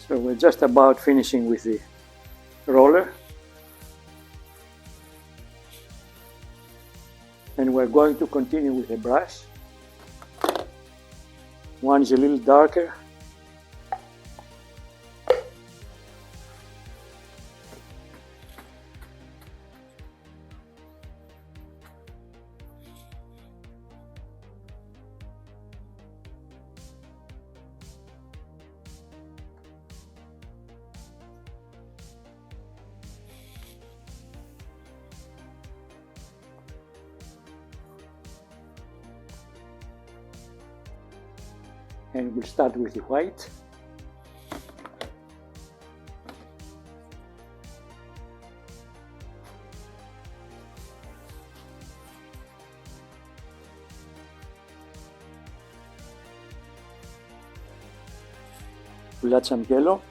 So we're just about finishing with the roller. And we're going to continue with the brush. One is a little darker. And we'll start with the white. We'll add some yellow.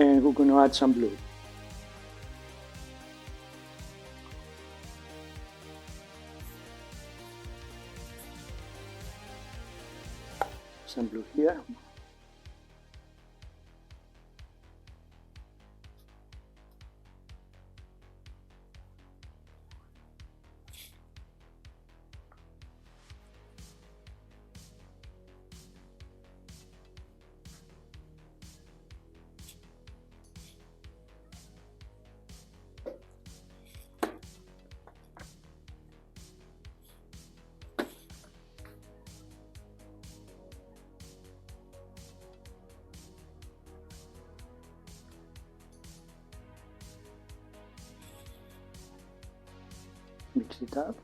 And we're going to add some blue. Some blue here. Mix it up.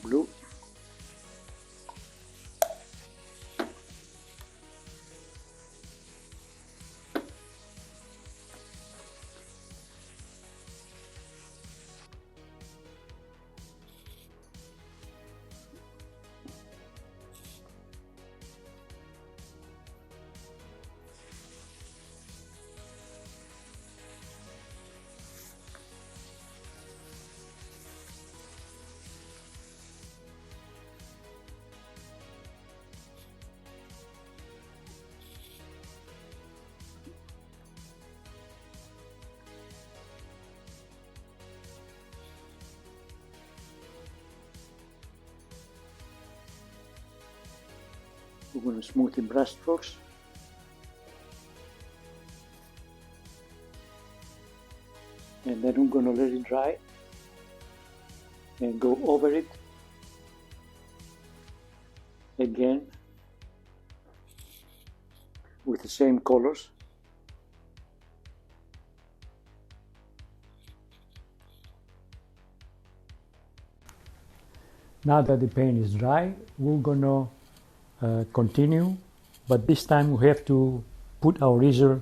Blue. We're going to smooth the brush strokes. And then we're going to let it dry and go over it again with the same colors. Now that the paint is dry, we're going to continue, but this time we have to put our easel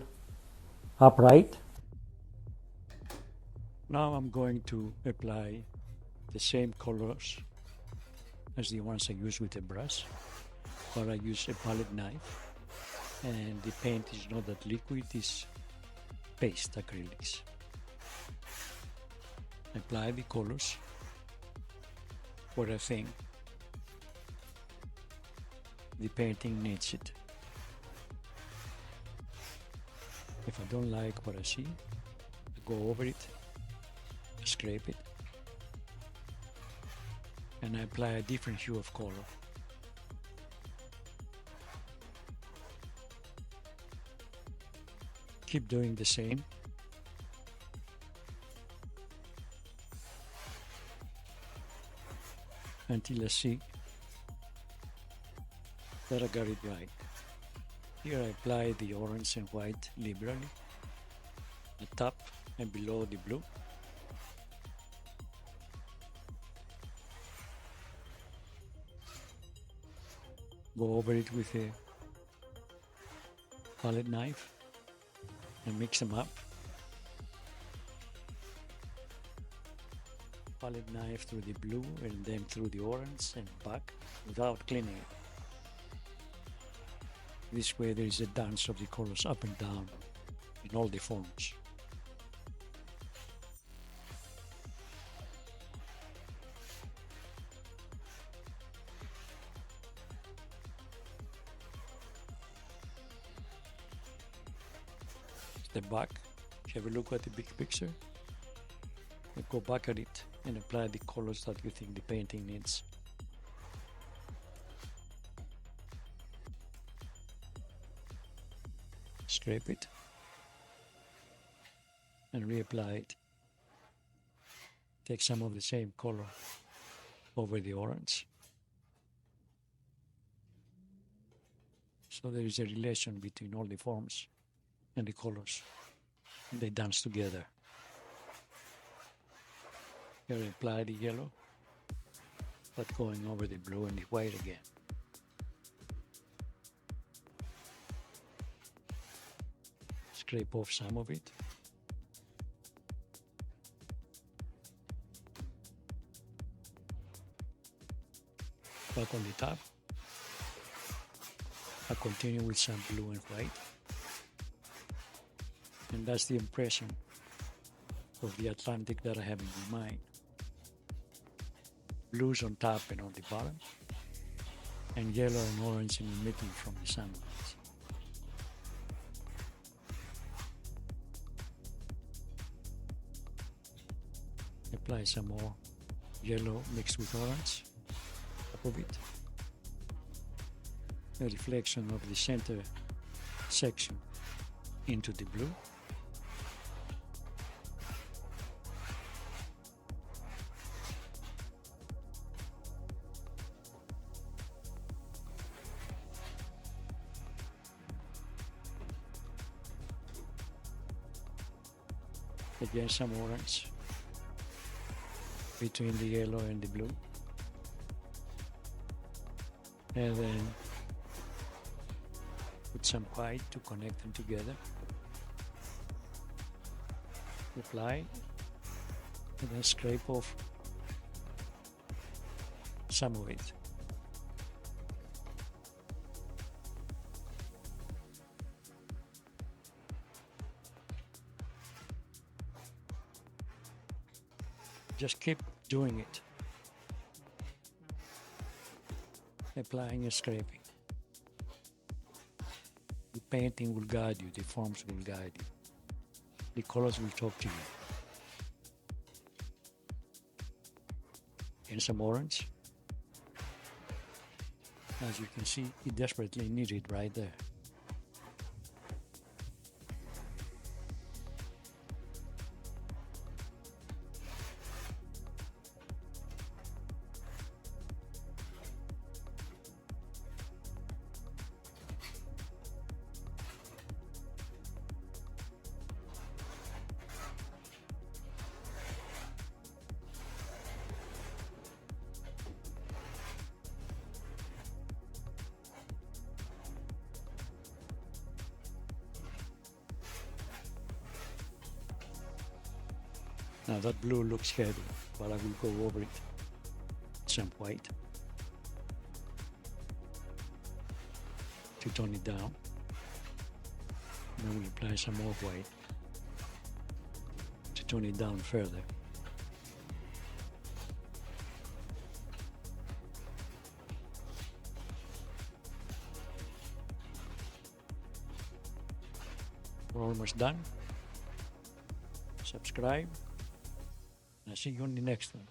upright. Now I'm going to apply the same colors as the ones I use with a brush, but I use a palette knife, and the paint is not that liquid, it's paste acrylics. Apply the colors where I think the painting needs it. If I don't like what I see, I go over it, scrape it, and I apply a different hue of color. Keep doing the same. Until I see that I got it right. Here I apply the orange and white liberally, the top and below the blue. Go over it with a palette knife and mix them up. Palette knife through the blue and then through the orange and back without cleaning it. This way there is a dance of the colors up and down in all the forms. Step back, have a look at the big picture, and go back at it and apply the colors that you think the painting needs. Scrape it and reapply it. Take some of the same color over the orange. So there is a relation between all the forms and the colors. And they dance together. Here I apply the yellow, but going over the blue and the white again. Scrape off some of it. Back on the top. I continue with some blue and white. And that's the impression of the Atlantic that I have in my mind. Blues on top and on the bottom, and yellow and orange emitting from the sunlight. Apply some more yellow mixed with orange top of it. A reflection of the center section into the blue. Again some orange between the yellow and the blue, and then put some white to connect them together. Apply and then scrape off some of it. Just keep doing it, applying and scraping. The painting will guide you, the forms will guide you, the colors will talk to you. And some orange. As you can see, it desperately needs it right there. Now that blue looks heavy, but I will go over it. Some white to tone it down. Then we'll apply some more white to tone it down further. We're almost done. Subscribe. I'll see you on the next one.